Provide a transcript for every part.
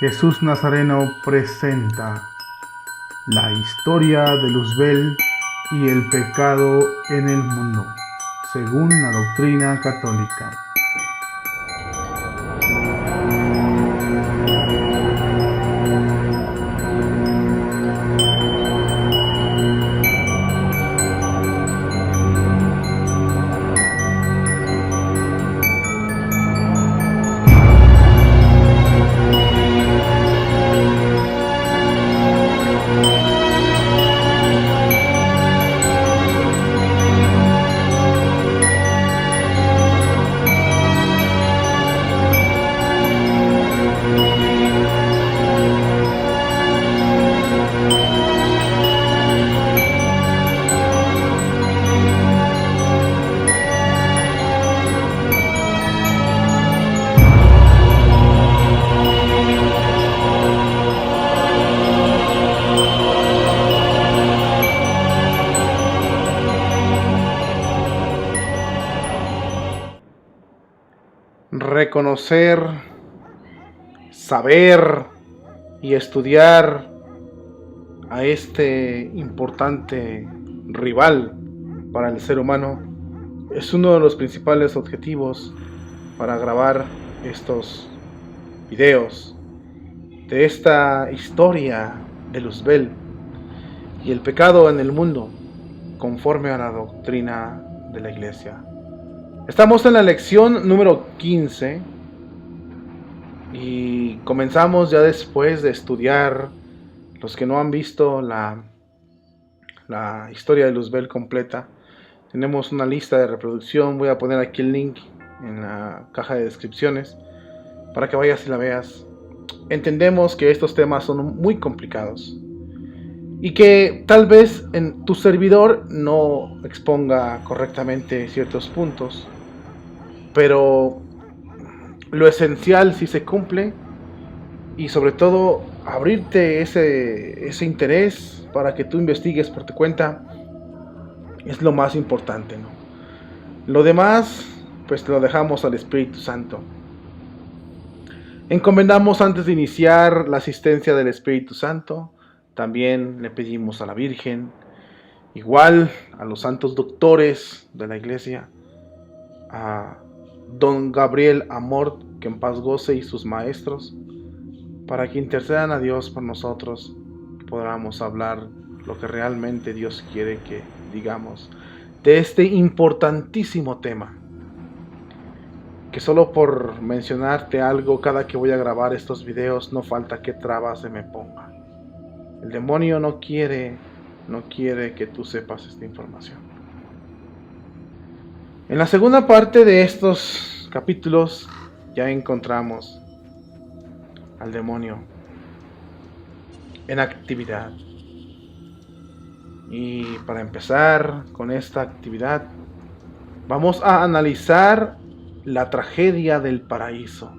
Jesús Nazareno presenta la historia de Luzbel y el pecado en el mundo, según la doctrina católica. Reconocer, saber y estudiar a este importante rival para el ser humano es uno de los principales objetivos para grabar estos videos de esta historia de Luzbel y el pecado en el mundo conforme a la doctrina de la Iglesia. Estamos en la lección número 15 y comenzamos ya después de estudiar. Los que no han visto la historia de Luzbel completa, tenemos una lista de reproducción. Voy a poner aquí el link en la caja de descripciones para que vayas y la veas. Entendemos que estos temas son muy complicados y que tal vez en tu servidor no exponga correctamente ciertos puntos, pero lo esencial sí se cumple, y sobre todo abrirte ese interés para que tú investigues por tu cuenta es lo más importante, ¿no? Lo demás pues lo dejamos al Espíritu Santo. Encomendamos antes de iniciar la asistencia del Espíritu Santo. También le pedimos a la Virgen, igual a los santos doctores de la Iglesia, a Don Gabriel Amort, que en paz goce, y sus maestros, para que intercedan a Dios por nosotros y podamos hablar lo que realmente Dios quiere que digamos de este importantísimo tema, que solo por mencionarte algo cada que voy a grabar estos videos no falta que trabas se me ponga. El demonio no quiere que tú sepas esta información. En la segunda parte de estos capítulos ya encontramos al demonio en actividad. Y para empezar con esta actividad, vamos a analizar la tragedia del paraíso.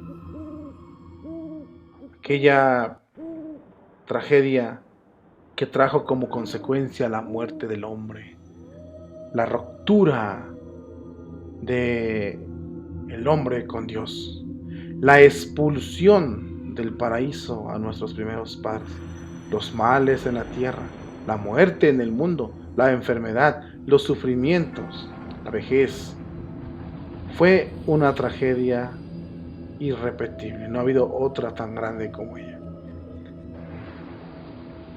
Aquella tragedia que trajo como consecuencia la muerte del hombre, la ruptura de el hombre con Dios, la expulsión del paraíso a nuestros primeros padres, los males en la tierra, la muerte en el mundo, la enfermedad, los sufrimientos, la vejez. Fue una tragedia irrepetible, no ha habido otra tan grande como ella.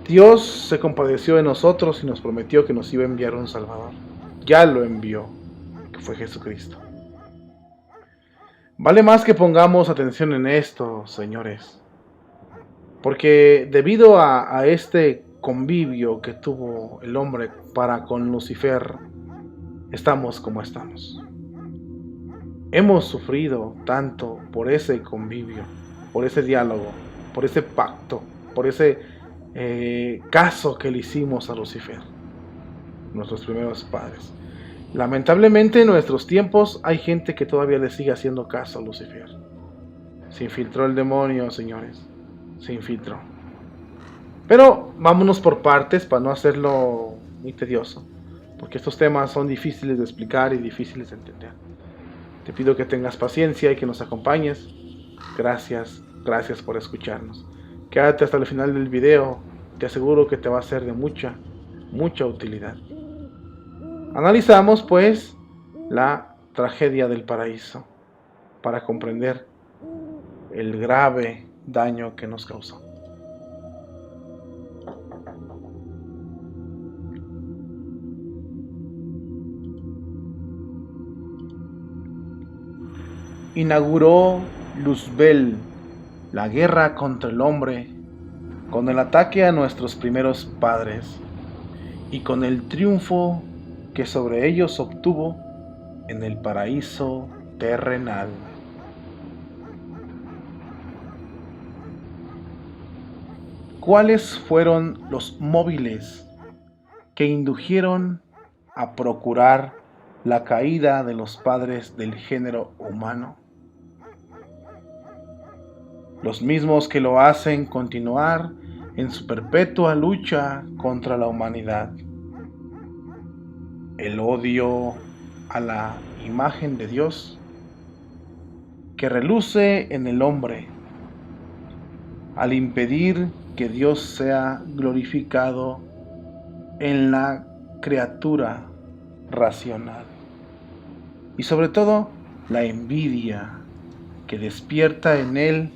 Dios se compadeció de nosotros y nos prometió que nos iba a enviar un Salvador. Ya lo envió, que fue Jesucristo. Vale más que pongamos atención en esto, señores, porque debido a este convivio que tuvo el hombre para con Lucifer, estamos como estamos. Hemos sufrido tanto por ese convivio, por ese diálogo, por ese pacto, por ese caso que le hicimos a Lucifer, nuestros primeros padres. Lamentablemente en nuestros tiempos hay gente que todavía le sigue haciendo caso a Lucifer. Se infiltró el demonio, señores, se infiltró. Pero vámonos por partes para no hacerlo muy tedioso, porque estos temas son difíciles de explicar y difíciles de entender. Te pido que tengas paciencia y que nos acompañes. Gracias por escucharnos. Quédate hasta el final del video, te aseguro que te va a ser de mucha utilidad. Analizamos pues la tragedia del paraíso para comprender el grave daño que nos causó. Inauguró Luzbel la guerra contra el hombre con el ataque a nuestros primeros padres y con el triunfo que sobre ellos obtuvo en el paraíso terrenal. ¿Cuáles fueron los móviles que indujeron a procurar la caída de los padres del género humano? Los mismos que lo hacen continuar en su perpetua lucha contra la humanidad. El odio a la imagen de Dios que reluce en el hombre, al impedir que Dios sea glorificado en la criatura racional. Y sobre todo, la envidia que despierta en él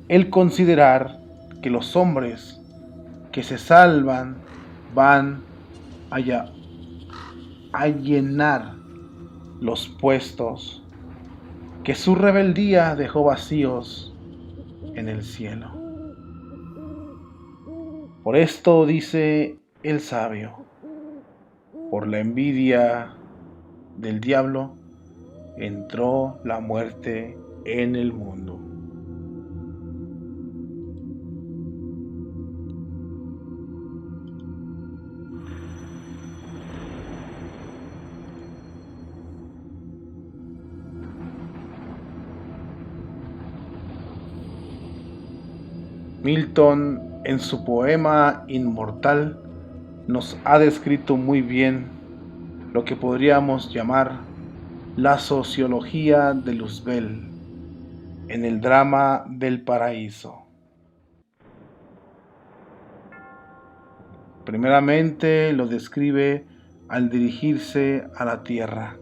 el considerar que los hombres que se salvan van a llenar los puestos que su rebeldía dejó vacíos en el cielo. Por esto dice el sabio, por la envidia del diablo entró la muerte en el mundo. Milton, en su poema Inmortal, nos ha descrito muy bien lo que podríamos llamar la sociología de Luzbel en el drama del paraíso. Primeramente lo describe al dirigirse a la tierra.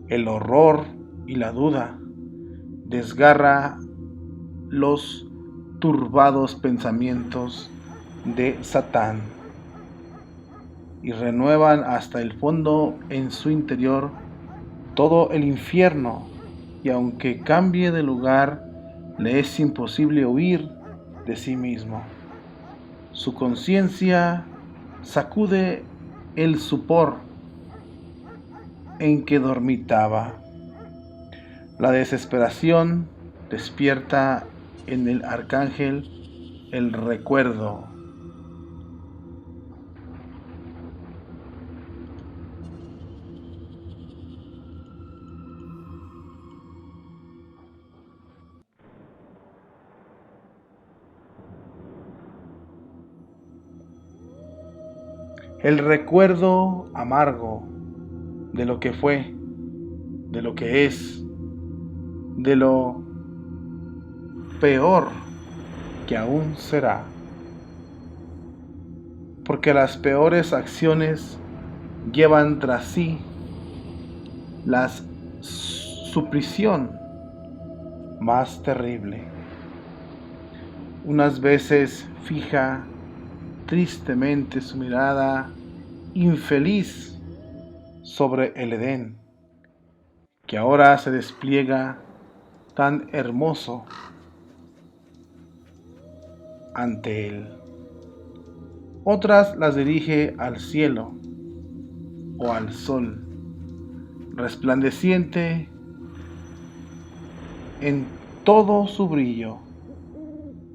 El horror y la duda desgarra los turbados pensamientos de Satán y renuevan hasta el fondo en su interior todo el infierno, y aunque cambie de lugar, le es imposible huir de sí mismo. Su conciencia sacude el sopor en que dormitaba. La desesperación despierta en el arcángel el recuerdo. El recuerdo amargo de lo que fue, de lo que es, de lo peor que aún será. Porque las peores acciones llevan tras sí su prisión más terrible. Unas veces fija tristemente su mirada infeliz sobre el Edén, que ahora se despliega tan hermoso ante él. Otras las dirige al cielo o al sol, resplandeciente en todo su brillo,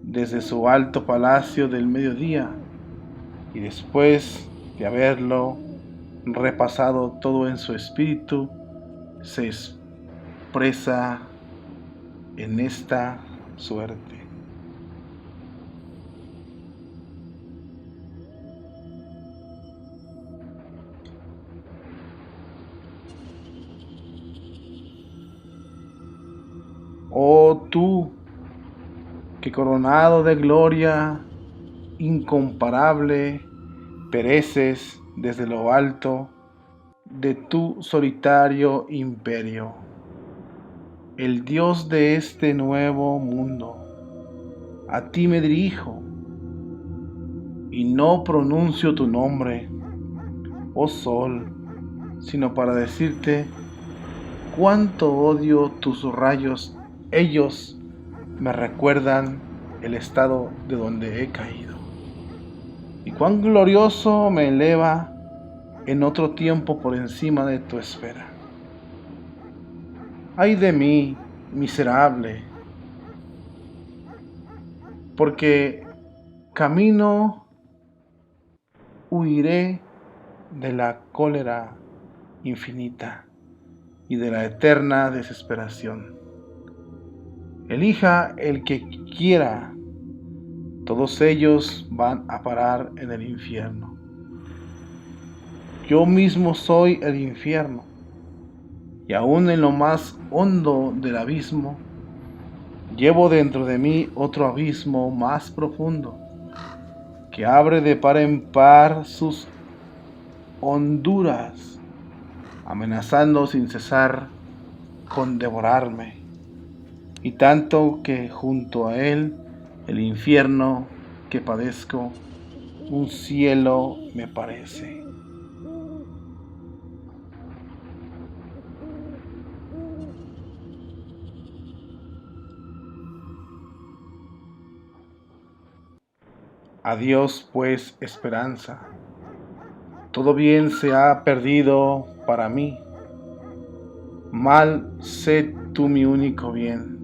desde su alto palacio del mediodía, y después de haberlo repasado todo en su espíritu, se expresa en esta suerte. Oh tú que coronado de gloria incomparable, pereces desde lo alto de tu solitario imperio. El Dios de este nuevo mundo, a ti me dirijo y no pronuncio tu nombre, oh sol, sino para decirte cuánto odio tus rayos. Ellos me recuerdan el estado de donde he caído y cuán glorioso me eleva en otro tiempo por encima de tu esfera. Ay de mí, miserable, porque camino huiré de la cólera infinita y de la eterna desesperación. Elija el que quiera, todos ellos van a parar en el infierno. Yo mismo soy el infierno, y aún en lo más hondo del abismo, llevo dentro de mí otro abismo más profundo, que abre de par en par sus honduras, amenazando sin cesar con devorarme, y tanto que junto a él el infierno que padezco, un cielo me parece. Adiós pues esperanza, todo bien se ha perdido para mí, mal sé tú mi único bien.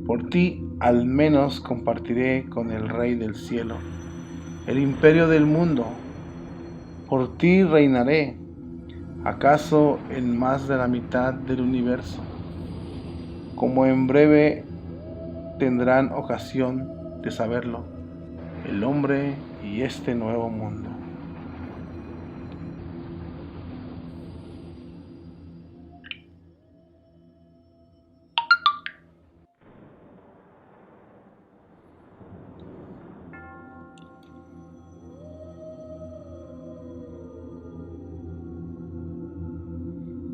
Por ti al menos compartiré con el Rey del cielo el imperio del mundo. Por ti reinaré, acaso en más de la mitad del universo, como en breve tendrán ocasión de saberlo el hombre y este nuevo mundo.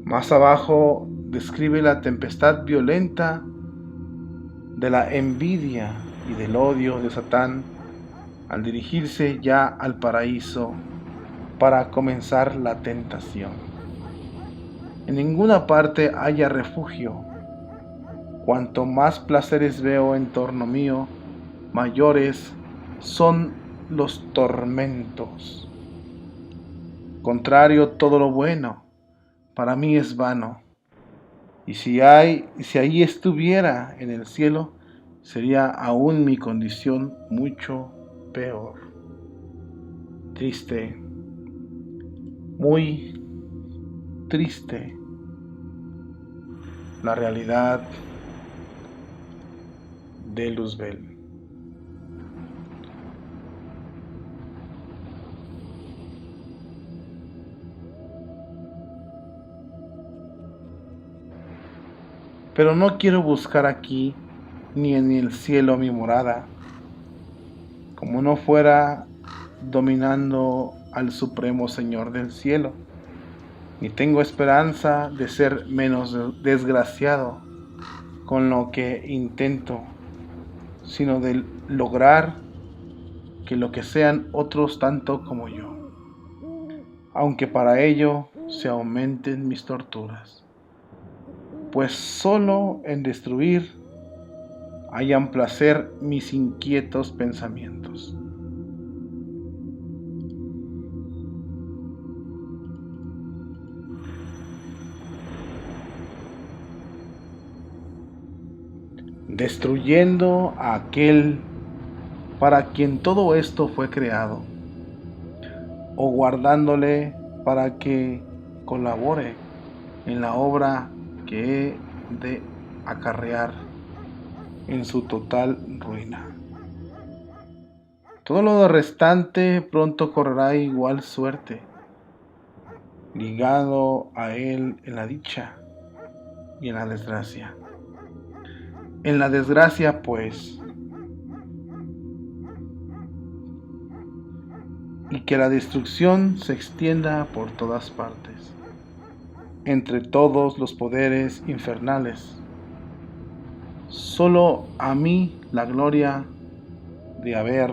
Más abajo describe la tempestad violenta de la envidia y del odio de Satán al dirigirse ya al paraíso para comenzar la tentación. En ninguna parte haya refugio. Cuanto más placeres veo en torno mío, mayores son los tormentos. Contrario todo lo bueno, para mí es vano. Y si ahí estuviera en el cielo, sería aún mi condición mucho peor. Triste, muy triste, la realidad de Luzbel. Pero no quiero buscar aquí ni en el cielo mi morada, como no fuera dominando al Supremo Señor del cielo, ni tengo esperanza de ser menos desgraciado con lo que intento, sino de lograr que lo que sean otros tanto como yo, aunque para ello se aumenten mis torturas, pues solo en destruir hallan placer mis inquietos pensamientos. Destruyendo a aquel para quien todo esto fue creado, o guardándole para que colabore en la obra que he de acarrear en su total ruina. Todo lo restante pronto correrá igual suerte, ligado a él en la dicha y en la desgracia. En la desgracia, pues, que la destrucción se extienda por todas partes, entre todos los poderes infernales. Solo a mí la gloria de haber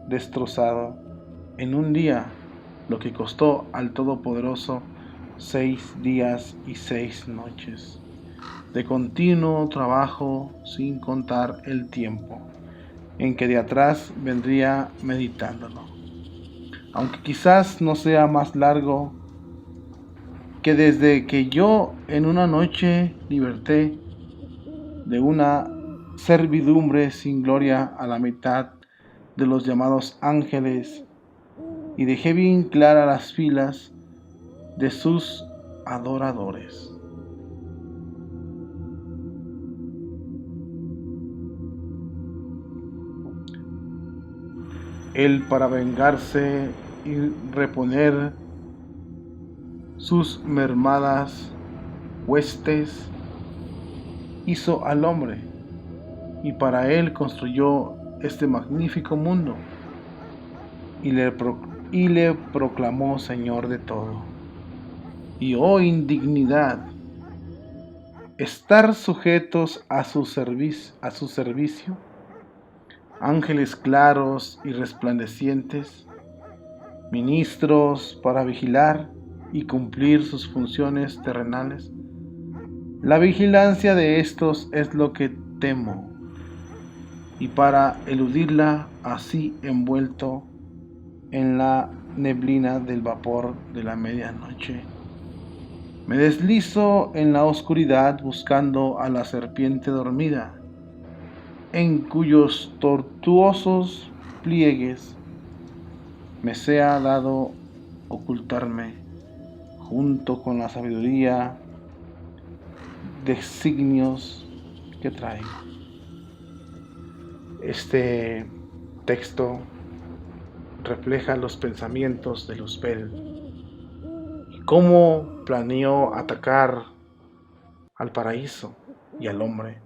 destrozado en un día lo que costó al Todopoderoso 6 días y 6 noches de continuo trabajo, sin contar el tiempo en que de atrás vendría meditándolo, aunque quizás no sea más largo que desde que yo en una noche liberté de una servidumbre sin gloria a la mitad de los llamados ángeles y dejé bien claras las filas de sus adoradores. Él, para vengarse y reponer sus mermadas huestes, hizo al hombre y para él construyó este magnífico mundo y le proclamó Señor de todo. Y oh indignidad, estar sujetos a su servicio, ángeles claros y resplandecientes, ministros para vigilar y cumplir sus funciones terrenales. La vigilancia de estos es lo que temo, y para eludirla así envuelto en la neblina del vapor de la medianoche, me deslizo en la oscuridad buscando a la serpiente dormida, en cuyos tortuosos pliegues me sea dado ocultarme junto con la sabiduría, designios que traigo. Este texto refleja los pensamientos de Luzbel y cómo planeó atacar al paraíso y al hombre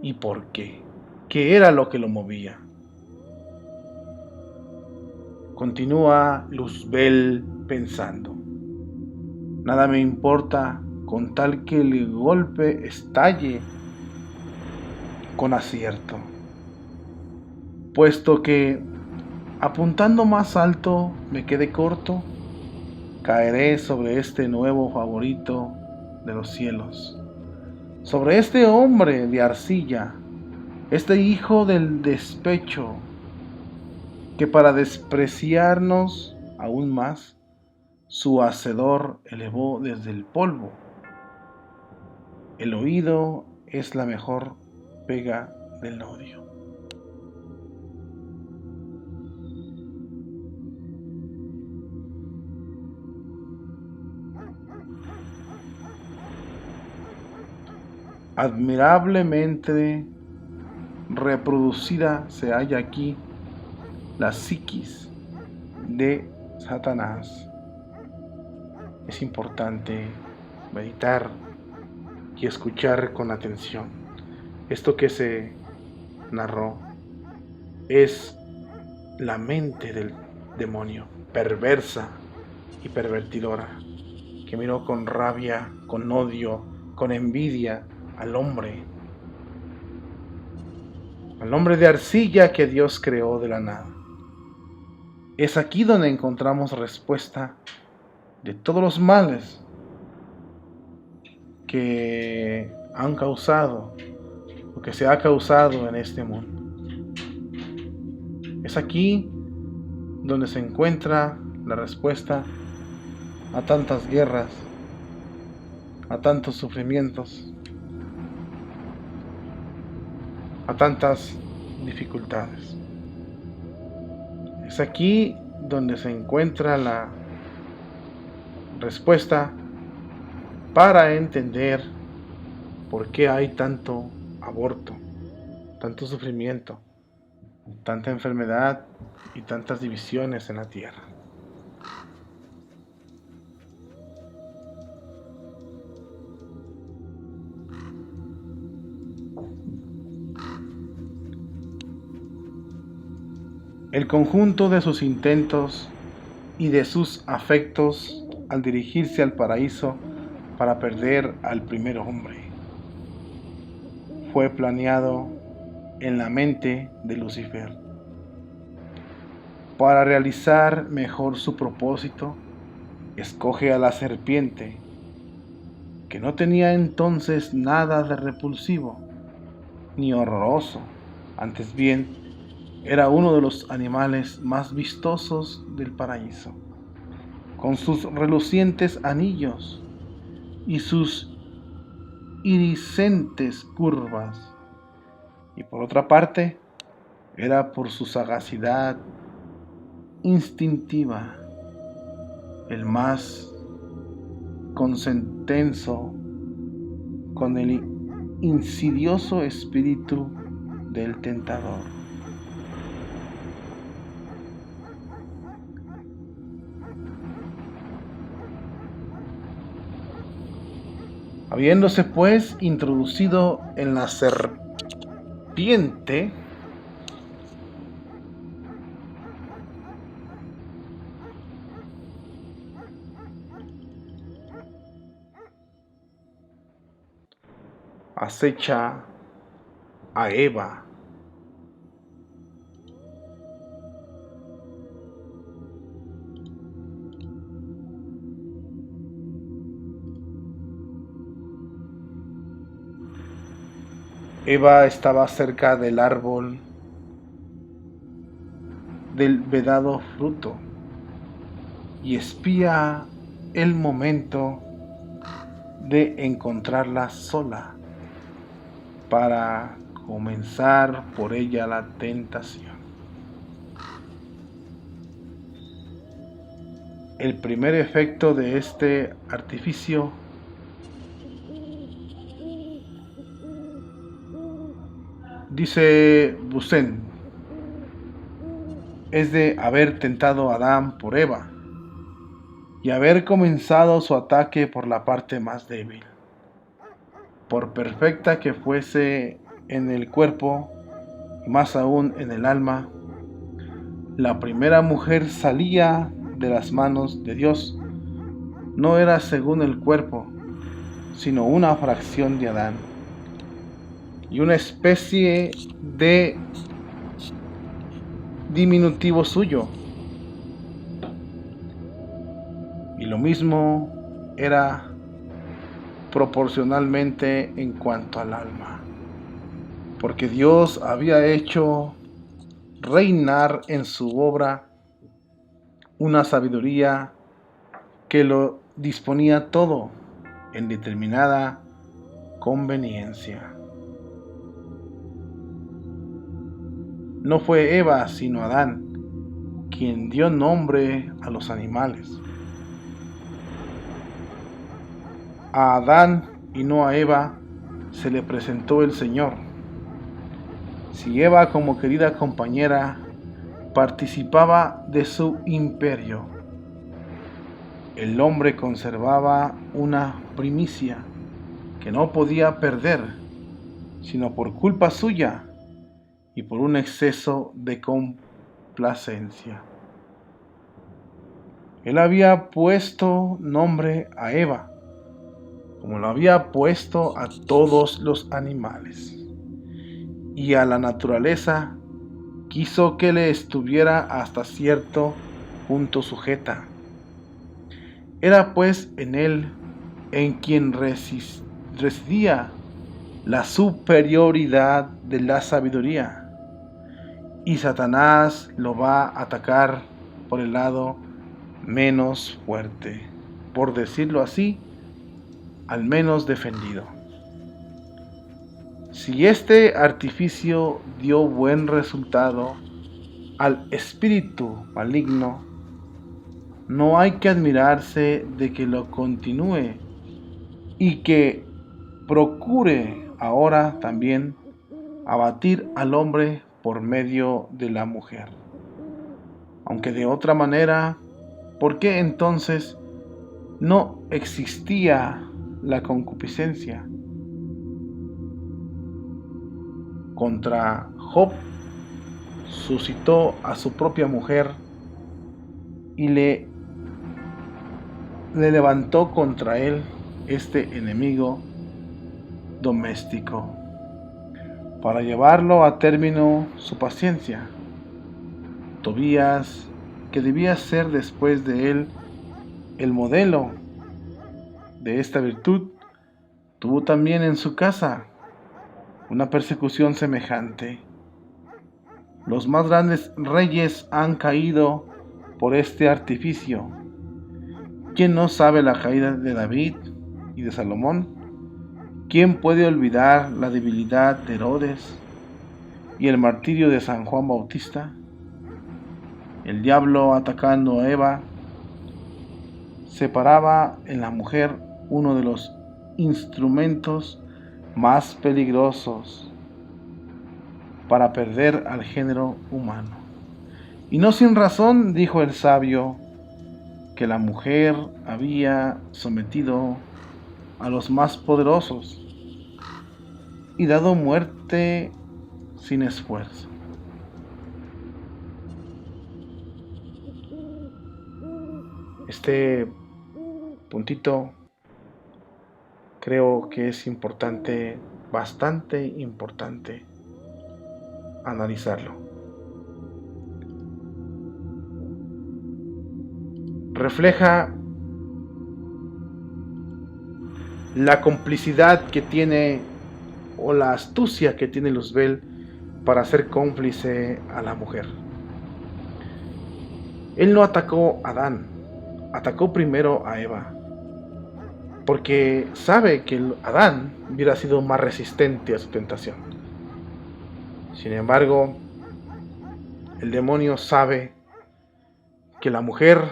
y por qué. ¿Qué era lo que lo movía? Continúa Luzbel pensando. Nada me importa con tal que el golpe estalle con acierto, puesto que apuntando más alto me quede corto, caeré sobre este nuevo favorito de los cielos, sobre este hombre de arcilla, este hijo del despecho, que para despreciarnos aún más, su hacedor elevó desde el polvo. El oído es la mejor pega del odio. Admirablemente reproducida se halla aquí la psiquis de Satanás. Es importante meditar y escuchar con atención. Esto que se narró es la mente del demonio, perversa y pervertidora, que miró con rabia, con odio, con envidia al hombre de arcilla que Dios creó de la nada. Es aquí donde encontramos respuesta de todos los males que han causado o que se ha causado en este mundo. Es aquí donde se encuentra la respuesta a tantas guerras, a tantos sufrimientos, a tantas dificultades. Es aquí donde se encuentra la respuesta para entender por qué hay tanto aborto, tanto sufrimiento, tanta enfermedad y tantas divisiones en la tierra. El conjunto de sus intentos y de sus afectos al dirigirse al paraíso para perder al primer hombre. Fue planeado en la mente de Lucifer. Para realizar mejor su propósito, escoge a la serpiente, que no tenía entonces nada de repulsivo ni horroroso, antes bien era uno de los animales más vistosos del paraíso, con sus relucientes anillos y sus irisentes curvas, y por otra parte era por su sagacidad instintiva el más consentenso con el insidioso espíritu del tentador. Habiéndose pues introducido en la serpiente, acecha a Eva. Eva estaba cerca del árbol del vedado fruto y espía el momento de encontrarla sola para comenzar por ella la tentación. El primer efecto de este artificio dice Bussen, es de haber tentado a Adán por Eva y haber comenzado su ataque por la parte más débil. Por perfecta que fuese en el cuerpo y más aún en el alma, la primera mujer salía de las manos de Dios. No era según el cuerpo, sino una fracción de Adán y una especie de diminutivo suyo. Y lo mismo era proporcionalmente en cuanto al alma, porque Dios había hecho reinar en su obra una sabiduría que lo disponía todo en determinada conveniencia. No fue Eva, sino Adán, quien dio nombre a los animales. A Adán y no a Eva se le presentó el Señor. Si Eva, como querida compañera, participaba de su imperio, el hombre conservaba una primicia que no podía perder, sino por culpa suya y por un exceso de complacencia. Él había puesto nombre a Eva, como lo había puesto a todos los animales, y a la naturaleza quiso que le estuviera hasta cierto punto sujeta. Era pues en él en quien residía la superioridad de la sabiduría, y Satanás lo va a atacar por el lado menos fuerte, por decirlo así, al menos defendido. Si este artificio dio buen resultado al espíritu maligno, no hay que admirarse de que lo continúe y que procure ahora también abatir al hombre por medio de la mujer. Aunque de otra manera, ¿por qué entonces no existía la concupiscencia? Contra Job suscitó a su propia mujer y le levantó contra él este enemigo doméstico para llevarlo a término su paciencia. Tobías, que debía ser después de él el modelo de esta virtud, tuvo también en su casa una persecución semejante. Los más grandes reyes han caído por este artificio. ¿Quién no sabe la caída de David y de Salomón? ¿Quién puede olvidar la debilidad de Herodes y el martirio de San Juan Bautista? El diablo, atacando a Eva, separaba en la mujer uno de los instrumentos más peligrosos para perder al género humano. Y no sin razón dijo el sabio que la mujer había sometido a los más poderosos y dado muerte sin esfuerzo. Este puntito creo que es importante, bastante importante, analizarlo. Refleja la complicidad que tiene o la astucia que tiene Luzbel para ser cómplice a la mujer. Él no atacó a Adán, atacó primero a Eva, porque sabe que Adán hubiera sido más resistente a su tentación. Sin embargo, el demonio sabe que la mujer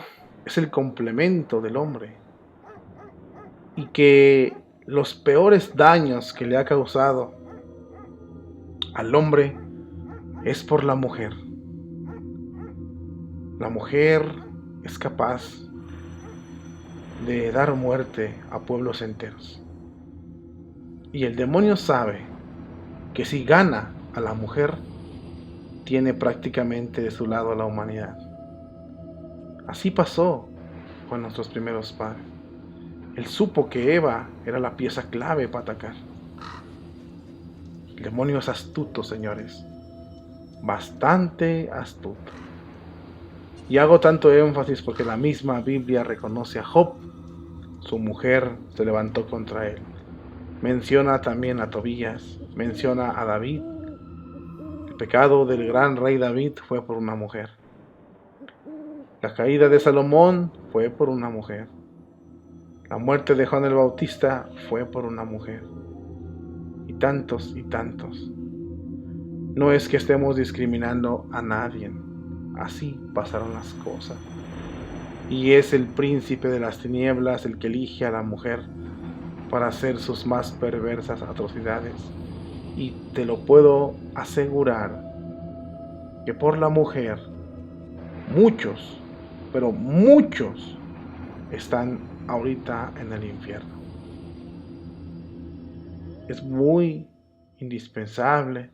es el complemento del hombre y que los peores daños que le ha causado al hombre es por la mujer. La mujer es capaz de dar muerte a pueblos enteros. Y el demonio sabe que si gana a la mujer, tiene prácticamente de su lado a la humanidad. Así pasó con nuestros primeros padres. Él supo que Eva era la pieza clave para atacar. El demonio es astuto, señores. Bastante astuto. Y hago tanto énfasis porque la misma Biblia reconoce a Job. Su mujer se levantó contra él. Menciona también a Tobías. Menciona a David. El pecado del gran rey David fue por una mujer. La caída de Salomón fue por una mujer. La muerte de Juan el Bautista fue por una mujer. Y tantos y tantos. No es que estemos discriminando a nadie. Así pasaron las cosas. Y es el príncipe de las tinieblas el que elige a la mujer para hacer sus más perversas atrocidades. Y te lo puedo asegurar que por la mujer muchos, pero muchos están ahorita en el infierno. Es muy indispensable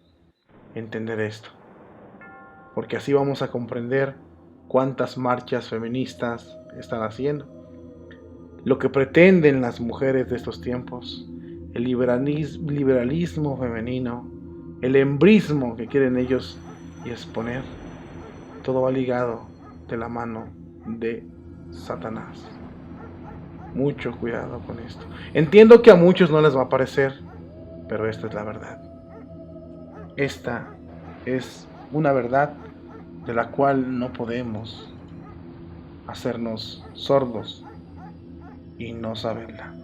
entender esto, porque así vamos a comprender cuántas marchas feministas están haciendo, lo que pretenden las mujeres de estos tiempos, el liberalismo femenino, el embrismo que quieren ellos y exponer. Todo va ligado de la mano de Satanás. Mucho cuidado con esto. Entiendo que a muchos no les va a parecer, pero esta es la verdad. Esta es una verdad de la cual no podemos hacernos sordos y no saberla.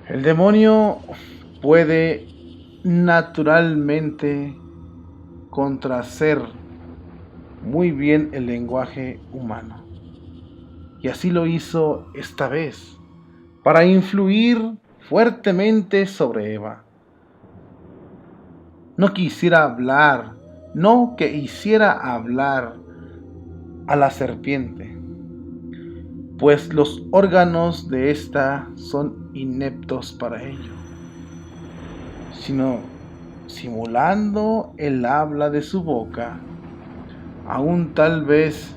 El demonio puede naturalmente contrahacer muy bien el lenguaje humano. Y así lo hizo esta vez, para influir fuertemente sobre Eva. No que hiciera hablar a la serpiente, pues los órganos de ésta son ineptos para ello, sino simulando el habla de su boca, aún tal vez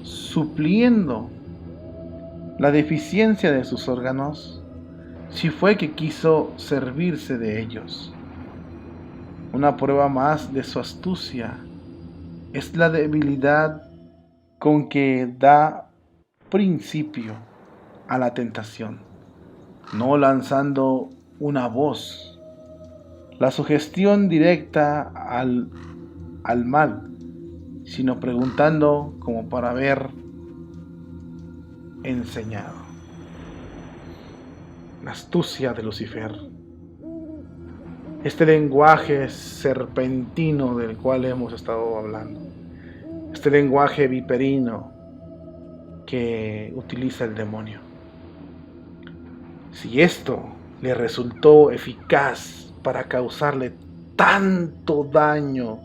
supliendo la deficiencia de sus órganos, si fue que quiso servirse de ellos. Una prueba más de su astucia es la debilidad con que da principio a la tentación, no lanzando una voz, la sugestión directa al mal, sino preguntando como para haber enseñado. La astucia de Lucifer. Este lenguaje serpentino del cual hemos estado hablando. Este lenguaje viperino que utiliza el demonio. Si esto le resultó eficaz para causarle tanto daño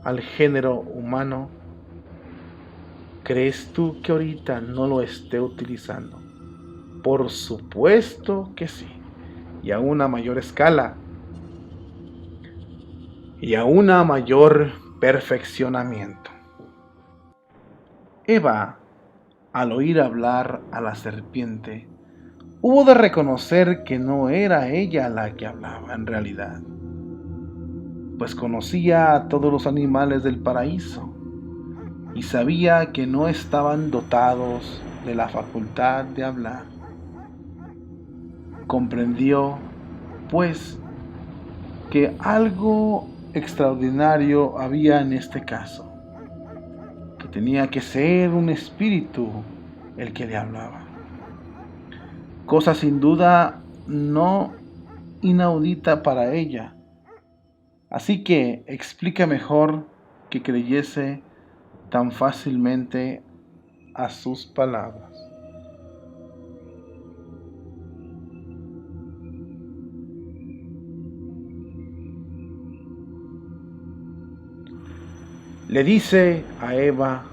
al género humano, ¿crees tú que ahorita no lo esté utilizando? Por supuesto que sí, y a una mayor escala, y a una mayor perfeccionamiento. Eva, al oír hablar a la serpiente, hubo de reconocer que no era ella la que hablaba en realidad, pues conocía a todos los animales del paraíso y sabía que no estaban dotados de la facultad de hablar. Comprendió, pues, que algo extraordinario había en este caso, que tenía que ser un espíritu el que le hablaba. Cosa sin duda no inaudita para ella. Así que explica mejor que creyese tan fácilmente a sus palabras. Le dice a Eva,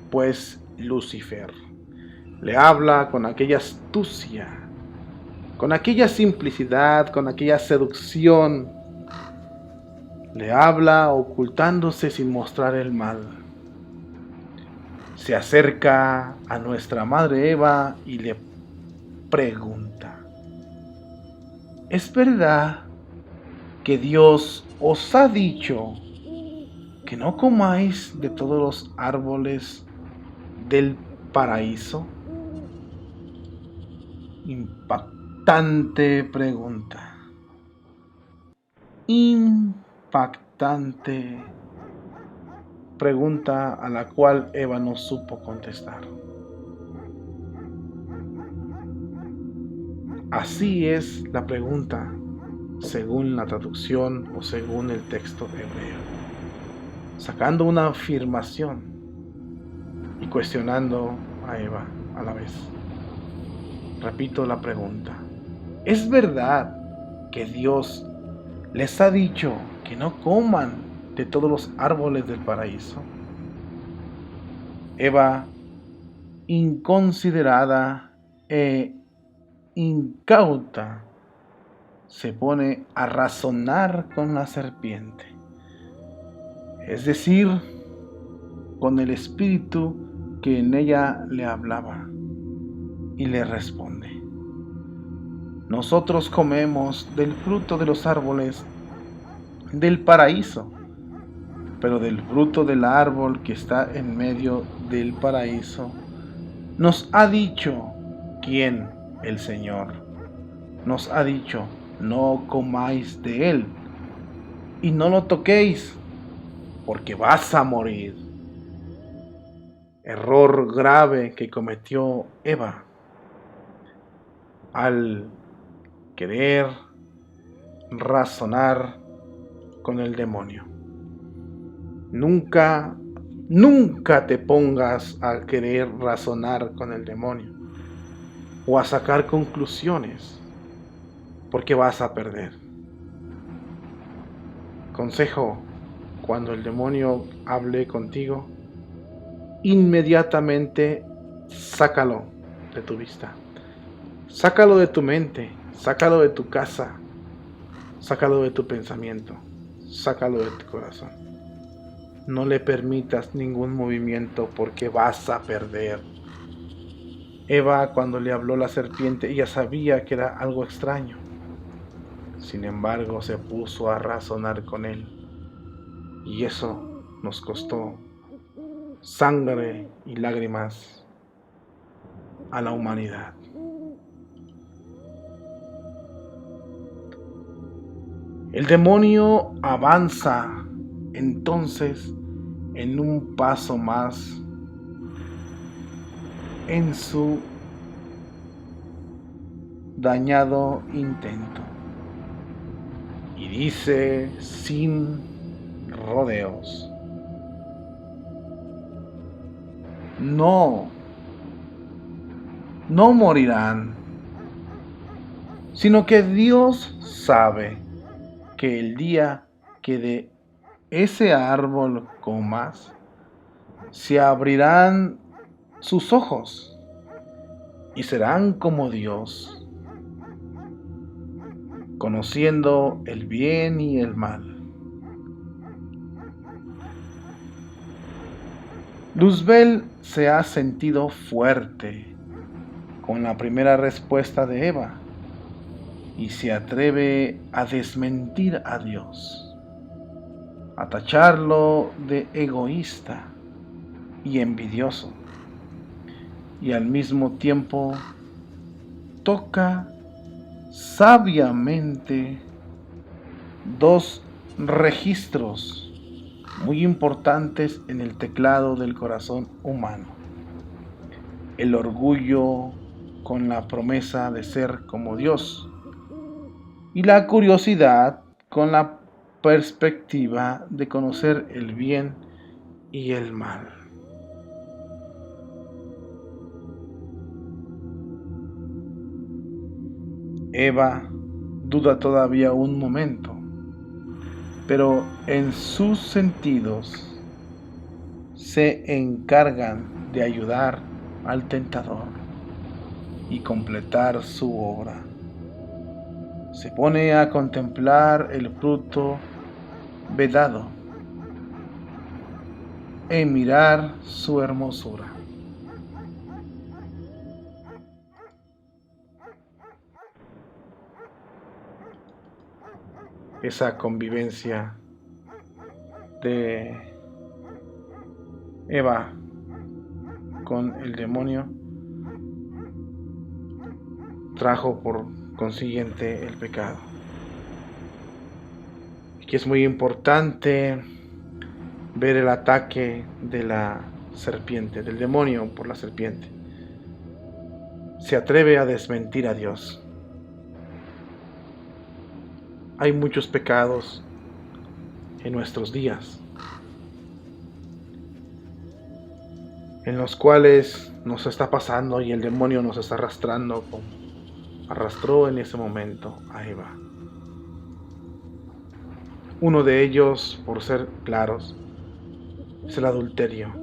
pues, Lucifer. Le habla con aquella astucia, con aquella simplicidad, con aquella seducción. Le habla ocultándose sin mostrar el mal. Se acerca a nuestra madre Eva y le pregunta: ¿es verdad que Dios os ha dicho que no comáis de todos los árboles del paraíso? Impactante pregunta. Impactante pregunta a la cual Eva no supo contestar. Así es la pregunta, según la traducción o según el texto hebreo, sacando una afirmación y cuestionando a Eva a la vez. Repito la pregunta: ¿es verdad que Dios les ha dicho que no coman de todos los árboles del paraíso? Eva, inconsiderada e incauta, se pone a razonar con la serpiente, es decir, con el espíritu que en ella le hablaba, y le responde: nosotros comemos del fruto de los árboles del paraíso, pero del fruto del árbol que está en medio del paraíso nos ha dicho, ¿quién? El Señor. Nos ha dicho: no comáis de él y no lo toquéis, porque vas a morir. Error grave que cometió Eva al querer razonar con el demonio. Nunca te pongas a querer razonar con el demonio o a sacar conclusiones, porque vas a perder. Consejo: cuando el demonio hable contigo, inmediatamente sácalo de tu vista, sácalo de tu mente, sácalo de tu casa, sácalo de tu pensamiento, sácalo de tu corazón. No le permitas ningún movimiento porque vas a perder. Eva, cuando le habló la serpiente, ella sabía que era algo extraño. Sin embargo, se puso a razonar con él. Y eso nos costó sangre y lágrimas a la humanidad. El demonio avanza entonces en un paso más en su dañado intento y dice sin rodeos: no, no morirán, sino que Dios sabe que el día que de ese árbol comas, se abrirán sus ojos y serán como Dios, conociendo el bien y el mal. Luzbel se ha sentido fuerte con la primera respuesta de Eva y se atreve a desmentir a Dios, a tacharlo de egoísta y envidioso, y al mismo tiempo toca sabiamente dos registros muy importantes en el teclado del corazón humano: el orgullo con la promesa de ser como Dios y la curiosidad con la perspectiva de conocer el bien y el mal. Eva duda todavía un momento, pero en sus sentidos se encargan de ayudar al tentador y completar su obra. Se pone a contemplar el fruto vedado e mirar su hermosura. Esa convivencia de Eva con el demonio trajo por consiguiente el pecado. Aquí es muy importante ver el ataque de la serpiente, del demonio por la serpiente. Se atreve a desmentir a Dios. Hay muchos pecados en nuestros días en los cuales nos está pasando y el demonio nos está arrastrando, como arrastró en ese momento a Eva. Uno de ellos, por ser claros, es el adulterio.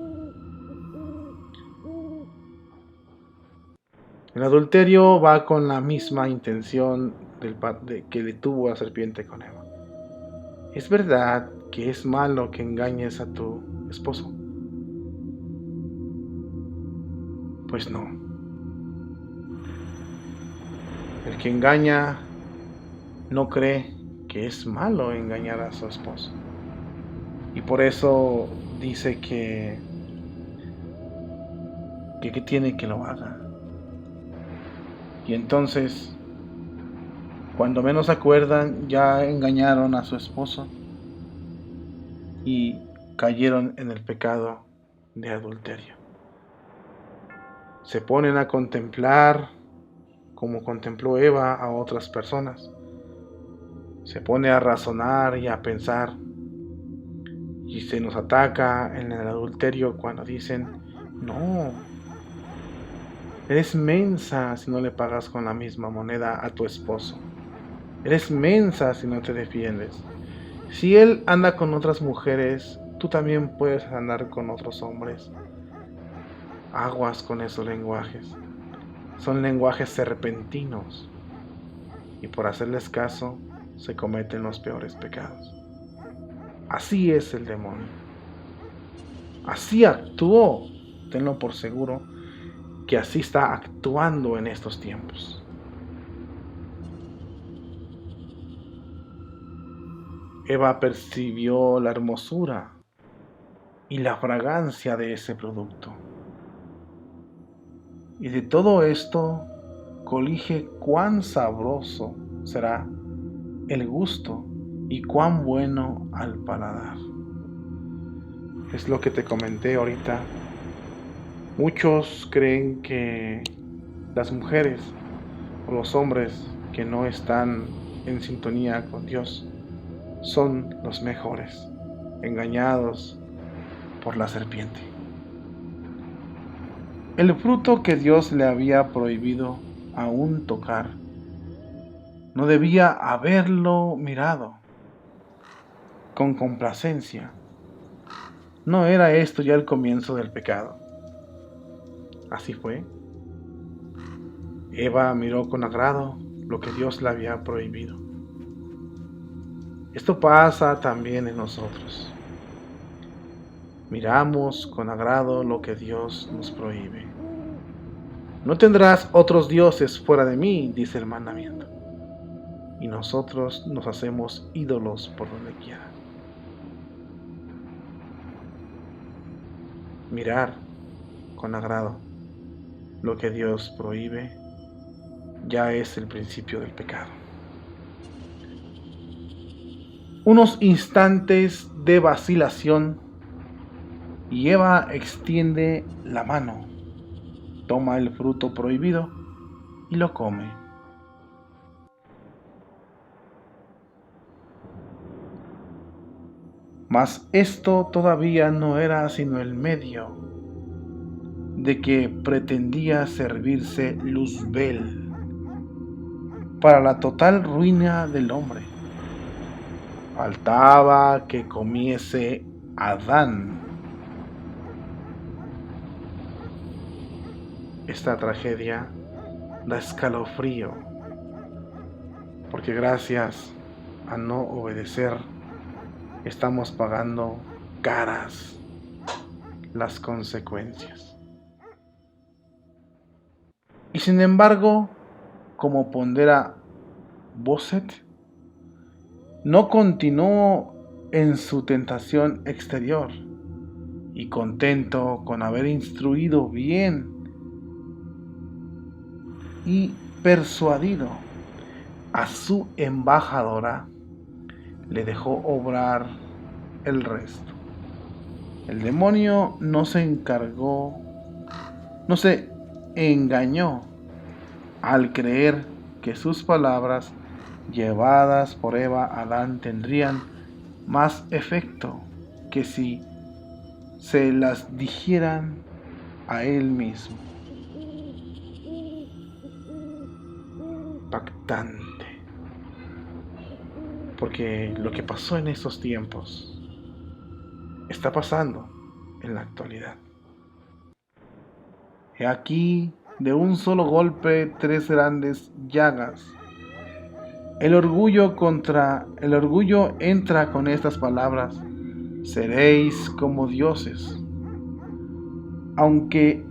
El adulterio va con la misma intención que le tuvo la serpiente con Eva. ¿Es verdad que es malo que engañes a tu esposo? Pues no. El que engaña no cree que es malo engañar a su esposo. Y por eso dice que tiene que lo haga. Y entonces, cuando menos acuerdan, ya engañaron a su esposo y cayeron en el pecado de adulterio. Se ponen a contemplar, como contempló Eva, a otras personas. Se pone a razonar y a pensar, y se nos ataca en el adulterio cuando dicen: no, eres mensa si no le pagas con la misma moneda a tu esposo. Eres mensa si no te defiendes. Si él anda con otras mujeres, tú también puedes andar con otros hombres. Aguas con esos lenguajes. Son lenguajes serpentinos. Y por hacerles caso, se cometen los peores pecados. Así es el demonio. Así actuó, tenlo por seguro, que así está actuando en estos tiempos. Eva percibió la hermosura y la fragancia de ese producto. Y de todo esto colige cuán sabroso será el gusto y cuán bueno al paladar. Es lo que te comenté ahorita. Muchos creen que las mujeres o los hombres que no están en sintonía con Dios son los mejores, engañados por la serpiente. El fruto que Dios le había prohibido aún tocar, no debía haberlo mirado con complacencia. ¿No era esto ya el comienzo del pecado? Así fue. Eva miró con agrado lo que Dios le había prohibido. Esto pasa también en nosotros. Miramos con agrado lo que Dios nos prohíbe. No tendrás otros dioses fuera de mí, dice el mandamiento. Y nosotros nos hacemos ídolos por donde quiera. Mirar con agrado lo que Dios prohíbe ya es el principio del pecado. Unos instantes de vacilación y Eva extiende la mano, toma el fruto prohibido y lo come. Mas esto todavía no era sino el medio de que pretendía servirse Luzbel para la total ruina del hombre. Faltaba que comiese Adán. Esta tragedia da escalofrío, porque gracias a no obedecer estamos pagando caras las consecuencias. Y sin embargo, como pondera Bosset, no continuó en su tentación exterior y contento con haber instruido bien y persuadido a su embajadora, le dejó obrar el resto. El demonio no se engañó al creer que sus palabras llevadas por Eva a Adán tendrían más efecto que si se las dijeran a él mismo. Impactante, porque lo que pasó en esos tiempos está pasando en la actualidad. He aquí, de un solo golpe, 3 grandes llagas. El orgullo entra con estas palabras: seréis como dioses. Aunque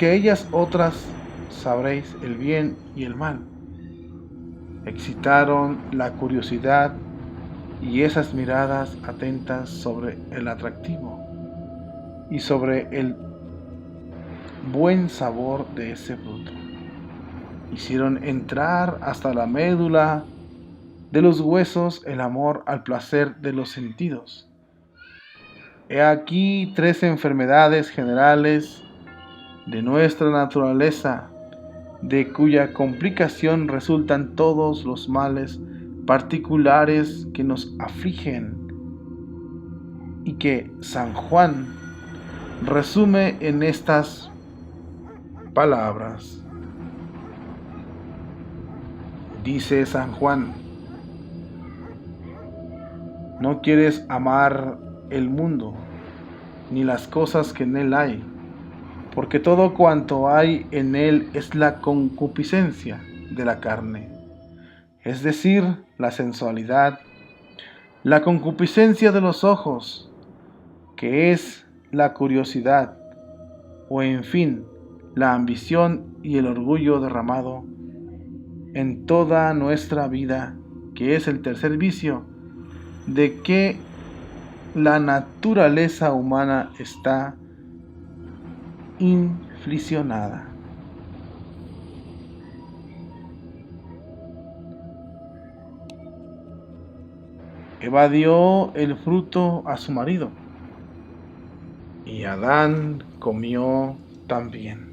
ellas otras sabréis el bien y el mal. Excitaron la curiosidad y esas miradas atentas sobre el atractivo y sobre el buen sabor de ese fruto. Hicieron entrar hasta la médula de los huesos el amor al placer de los sentidos. He aquí 3 enfermedades generales de nuestra naturaleza, de cuya complicación resultan todos los males particulares que nos afligen y que San Juan resume en estas palabras. Dice San Juan: no quieres amar el mundo, ni las cosas que en él hay, porque todo cuanto hay en él es la concupiscencia de la carne, es decir, la sensualidad, la concupiscencia de los ojos, que es la curiosidad o en fin, la ambición y el orgullo derramado en toda nuestra vida, que es el tercer vicio, de que la naturaleza humana está inflexionada. Eva dio el fruto a su marido y Adán comió también.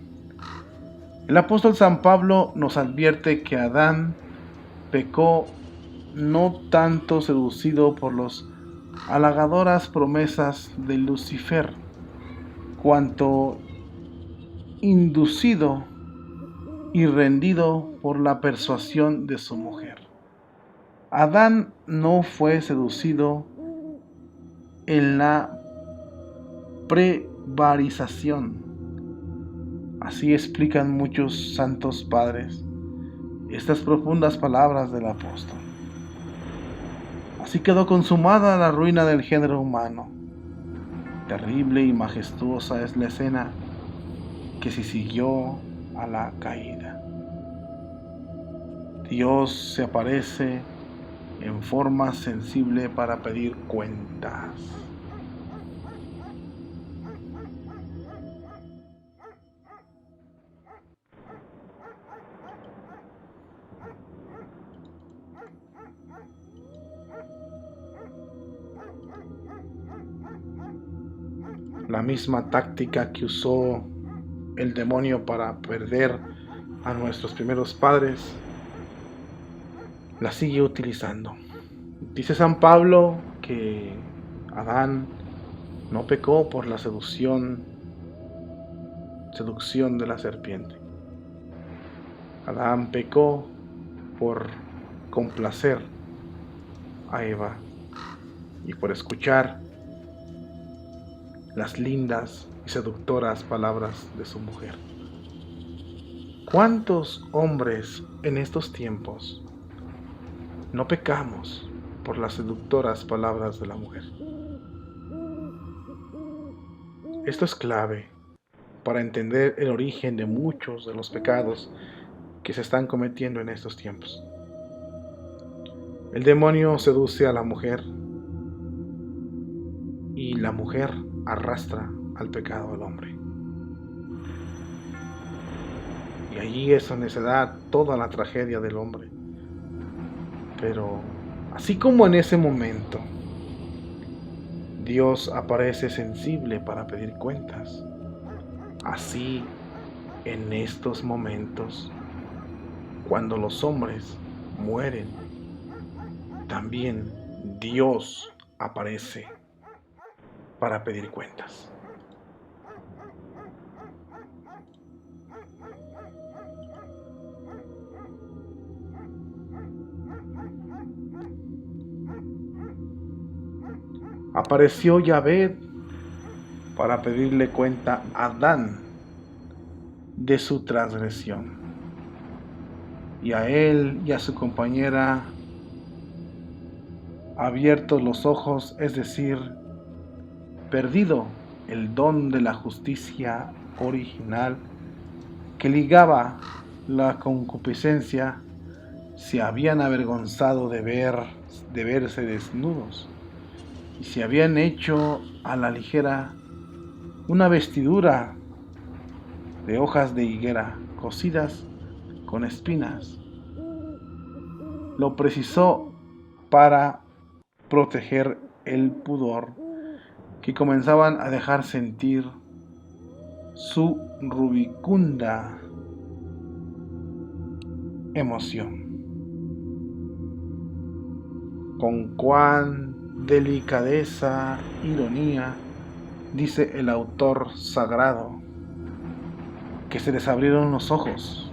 El apóstol San Pablo nos advierte que Adán pecó no tanto seducido por las halagadoras promesas de Lucifer, cuanto inducido y rendido por la persuasión de su mujer. Adán no fue seducido en la prevaricación. Así explican muchos santos padres estas profundas palabras del apóstol. Así quedó consumada la ruina del género humano. Terrible y majestuosa es la escena que se siguió a la caída. Dios se aparece en forma sensible para pedir cuentas. La misma táctica que usó el demonio para perder a nuestros primeros padres, la sigue utilizando. Dice San Pablo que Adán no pecó por la seducción de la serpiente. Adán pecó por complacer a Eva y por escuchar las lindas y seductoras palabras de su mujer. ¿Cuántos hombres en estos tiempos no pecamos por las seductoras palabras de la mujer? Esto es clave para entender el origen de muchos de los pecados que se están cometiendo en estos tiempos. El demonio seduce a la mujer y la mujer arrastra al pecado del hombre. Y allí es donde se da toda la tragedia del hombre. Pero así como en ese momento Dios aparece sensible para pedir cuentas, así en estos momentos, cuando los hombres mueren, también Dios aparece para pedir cuentas. Apareció Yahvé para pedirle cuenta a Adán de su transgresión. Y a él y a su compañera abiertos los ojos, es decir, perdido el don de la justicia original que ligaba la concupiscencia, se habían avergonzado de verse desnudos y se habían hecho a la ligera una vestidura de hojas de higuera cosidas con espinas. Lo precisó para proteger el pudor que comenzaban a dejar sentir su rubicunda emoción. Con cuán delicadeza, ironía, dice el autor sagrado, que se les abrieron los ojos,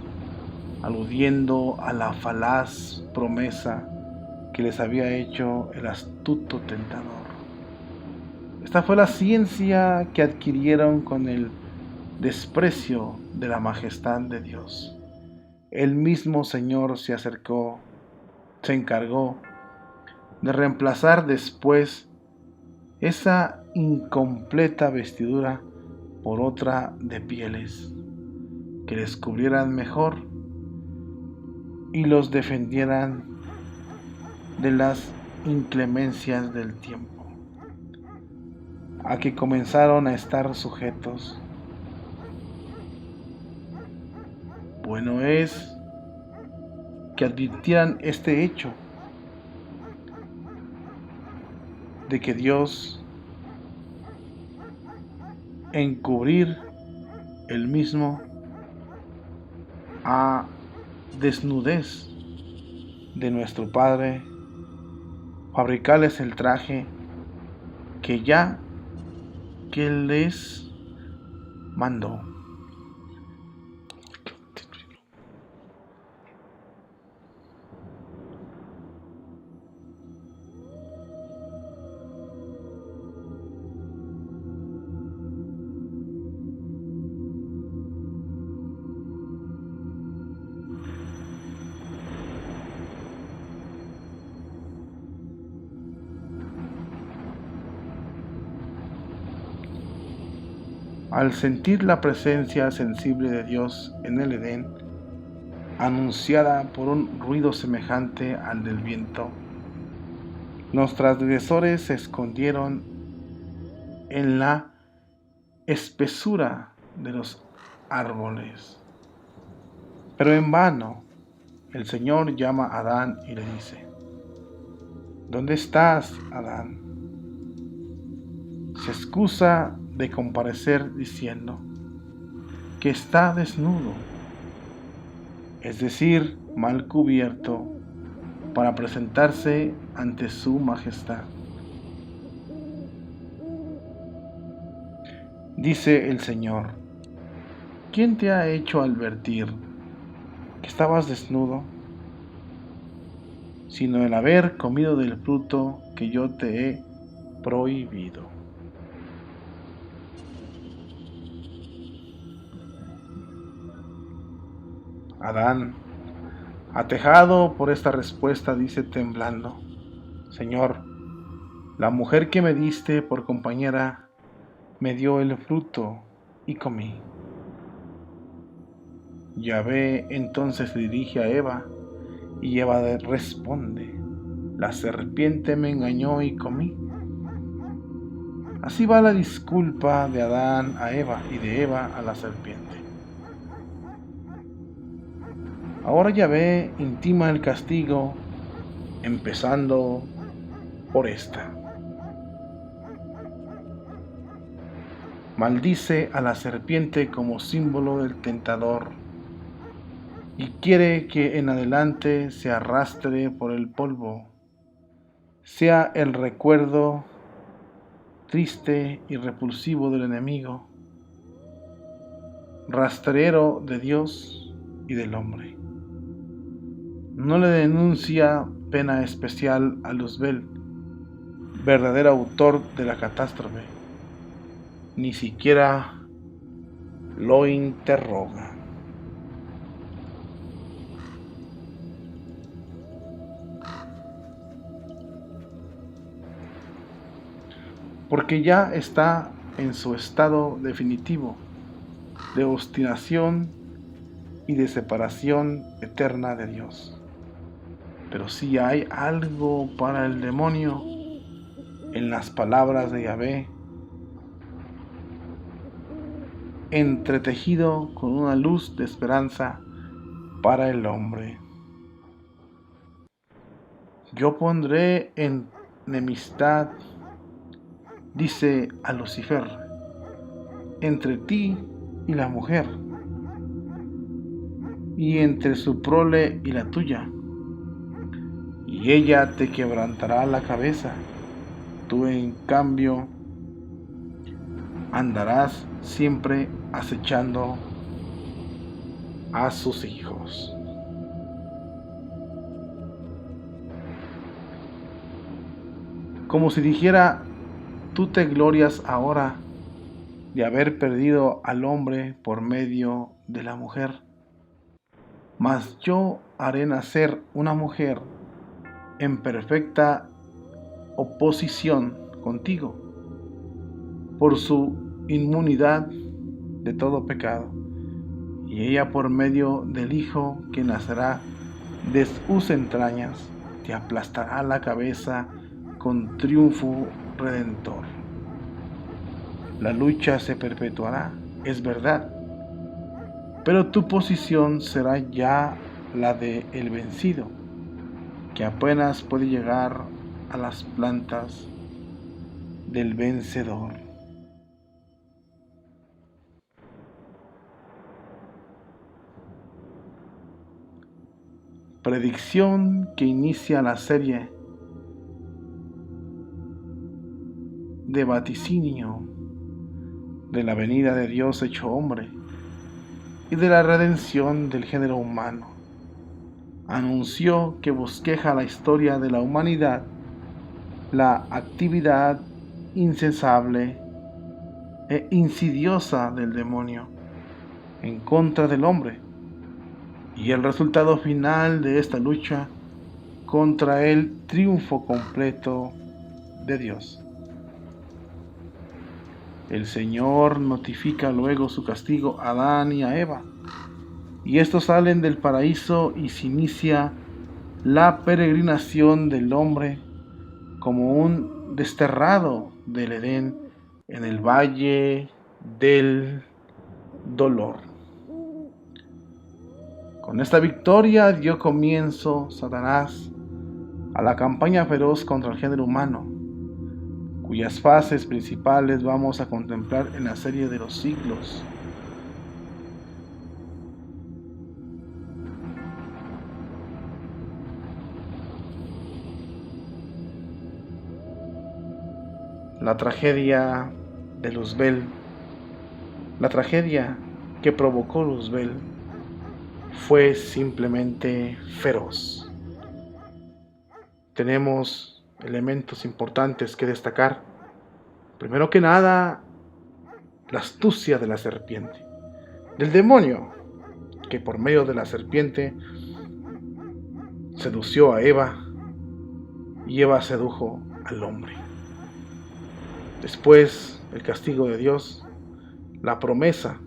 aludiendo a la falaz promesa que les había hecho el astuto tentador. Esta fue la ciencia que adquirieron con el desprecio de la majestad de Dios. El mismo Señor se encargó de reemplazar después esa incompleta vestidura por otra de pieles, que les cubrieran mejor y los defendieran de las inclemencias del tiempo, a que comenzaron a estar sujetos. Bueno es que advirtieran este hecho, de que Dios, en cubrir el mismo a desnudez de nuestro Padre, fabricarles el traje que ya que les mandó. Al sentir la presencia sensible de Dios en el Edén, anunciada por un ruido semejante al del viento, los transgresores se escondieron en la espesura de los árboles. Pero en vano, el Señor llama a Adán y le dice: ¿Dónde estás, Adán? Se excusa de comparecer diciendo que está desnudo, es decir, mal cubierto, para presentarse ante su majestad. Dice el Señor: ¿quién te ha hecho advertir que estabas desnudo? Sino el haber comido del fruto que yo te he prohibido. Adán, atejado por esta respuesta, dice temblando: Señor, la mujer que me diste por compañera me dio el fruto y comí. Yahvé entonces se dirige a Eva y Eva responde: la serpiente me engañó y comí. Así va la disculpa de Adán a Eva y de Eva a la serpiente. Ahora Yahvé intima el castigo, empezando por esta. Maldice a la serpiente como símbolo del tentador y quiere que en adelante se arrastre por el polvo, sea el recuerdo triste y repulsivo del enemigo, rastrero de Dios y del hombre. No le denuncia pena especial a Luzbel, verdadero autor de la catástrofe, ni siquiera lo interroga. Porque ya está en su estado definitivo de obstinación y de separación eterna de Dios. Pero si hay algo para el demonio en las palabras de Yahvé, entretejido con una luz de esperanza para el hombre. Yo pondré enemistad, dice a Lucifer, entre ti y la mujer, y entre su prole y la tuya, y ella te quebrantará la cabeza, tú en cambio andarás siempre acechando a sus hijos. Como si dijera: tú te glorias ahora de haber perdido al hombre por medio de la mujer, mas yo haré nacer una mujer en perfecta oposición contigo, por su inmunidad de todo pecado, y ella por medio del Hijo que nacerá de sus entrañas, te aplastará la cabeza con triunfo redentor. La lucha se perpetuará, es verdad, pero tu posición será ya la de el vencido, que apenas puede llegar a las plantas del vencedor. Predicción que inicia la serie de vaticinio de la venida de Dios hecho hombre y de la redención del género humano. Anunció que bosqueja la historia de la humanidad, la actividad incesable e insidiosa del demonio en contra del hombre y el resultado final de esta lucha contra el triunfo completo de Dios. El Señor notifica luego su castigo a Adán y a Eva, y estos salen del paraíso y se inicia la peregrinación del hombre como un desterrado del Edén en el valle del dolor. Con esta victoria dio comienzo Satanás a la campaña feroz contra el género humano, cuyas fases principales vamos a contemplar en la serie de los siglos. La tragedia de Luzbel, la tragedia que provocó Luzbel, fue simplemente feroz. Tenemos elementos importantes que destacar. Primero que nada, la astucia de la serpiente, del demonio, que por medio de la serpiente sedució a Eva y Eva sedujo al hombre. Después, el castigo de Dios, la promesa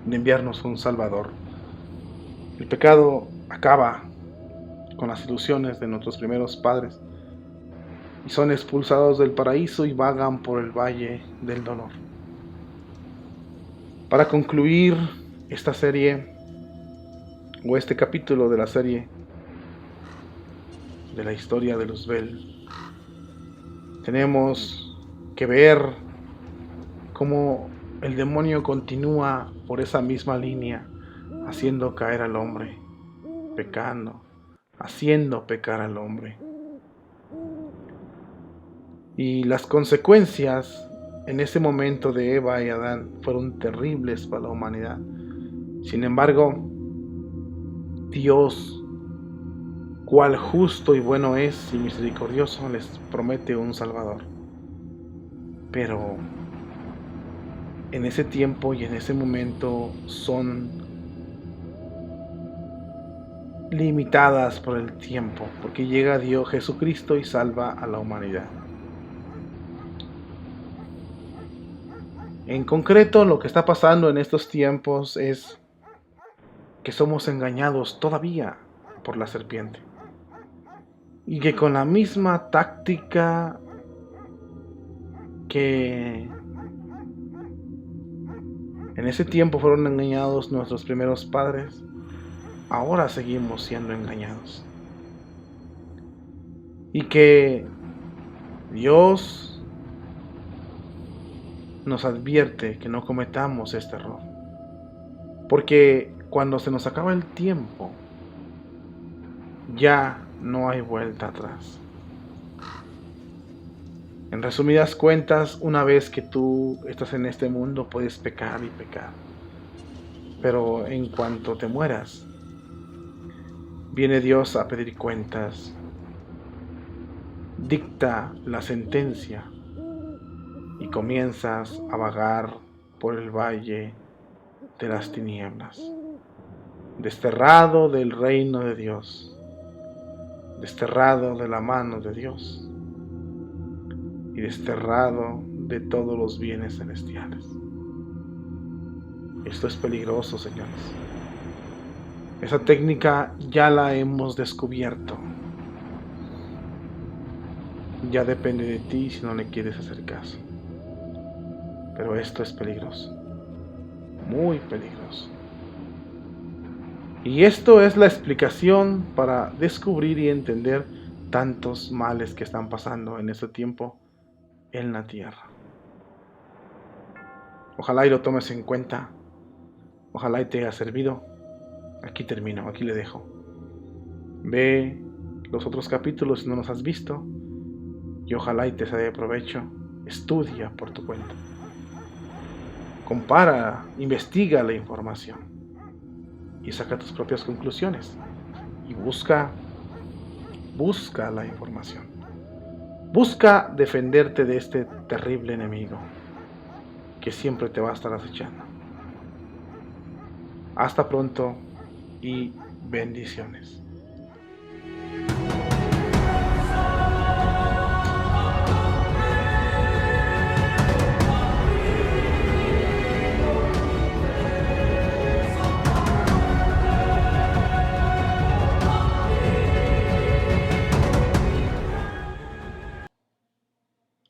de enviarnos un Salvador. El pecado acaba con las ilusiones de nuestros primeros padres y son expulsados del paraíso y vagan por el valle del dolor. Para concluir esta serie, o este capítulo de la serie de la historia de Luzbel, tenemos que ver cómo el demonio continúa por esa misma línea, haciendo caer al hombre, pecando, haciendo pecar al hombre. Y las consecuencias en ese momento de Eva y Adán fueron terribles para la humanidad. Sin embargo, Dios, cual justo y bueno es y misericordioso, les promete un Salvador. Pero en ese tiempo y en ese momento son limitadas por el tiempo, porque llega Dios Jesucristo y salva a la humanidad. En concreto, lo que está pasando en estos tiempos es que somos engañados todavía por la serpiente. Y que con la misma táctica que en ese tiempo fueron engañados nuestros primeros padres, ahora seguimos siendo engañados. Y que Dios nos advierte que no cometamos este error. Porque cuando se nos acaba el tiempo, ya no hay vuelta atrás. En resumidas cuentas, una vez que tú estás en este mundo, puedes pecar y pecar. Pero en cuanto te mueras, viene Dios a pedir cuentas. Dicta la sentencia y comienzas a vagar por el valle de las tinieblas, desterrado del reino de Dios, desterrado de la mano de Dios y desterrado de todos los bienes celestiales. Esto es peligroso, señores. Esa técnica ya la hemos descubierto. Ya depende de ti si no le quieres hacer caso. Pero esto es peligroso. Muy peligroso. Y esto es la explicación para descubrir y entender tantos males que están pasando en este tiempo en la tierra. Ojalá y lo tomes en cuenta. Ojalá y te haya servido. Aquí termino, aquí le dejo. Ve los otros capítulos si no los has visto. Y ojalá y te sea de provecho. Estudia por tu cuenta. Compara, investiga la información. Y saca tus propias conclusiones. Y busca la información. Busca defenderte de este terrible enemigo que siempre te va a estar acechando. Hasta pronto y bendiciones.